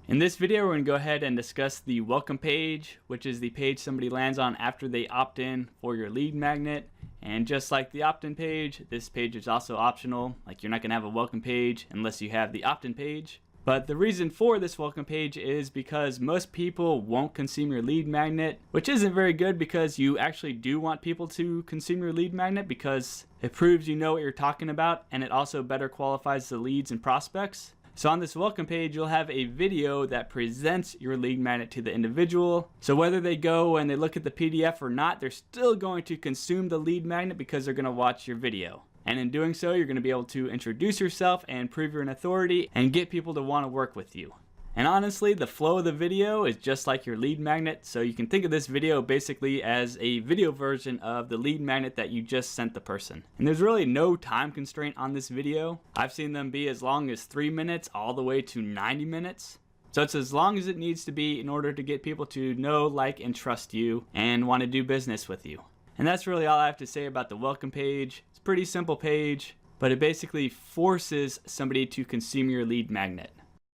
In this video, we're going to go ahead and discuss the welcome page, which is the page somebody lands on after they opt in for your lead magnet. And just like the opt-in page, this page is also optional. Like, you're not going to have a welcome page unless you have the opt-in page. But the reason for this welcome page is because most people won't consume your lead magnet, which isn't very good because you actually do want people to consume your lead magnet because it proves you know what you're talking about, and it also better qualifies the leads and prospects. So on this welcome page, you'll have a video that presents your lead magnet to the individual. So whether they go and they look at the PDF or not, they're still going to consume the lead magnet because they're going to watch your video. And in doing so, you're going to be able to introduce yourself and prove you're an authority and get people to want to work with you. And honestly, the flow of the video is just like your lead magnet, so you can think of this video basically as a video version of the lead magnet that you just sent the person. And there's really no time constraint on this video. I've seen them be as long as 3 minutes all the way to 90 minutes. So it's as long as it needs to be in order to get people to know, like, and trust you and want to do business with you. And that's really all I have to say about the welcome page. It's a pretty simple page, but it basically forces somebody to consume your lead magnet.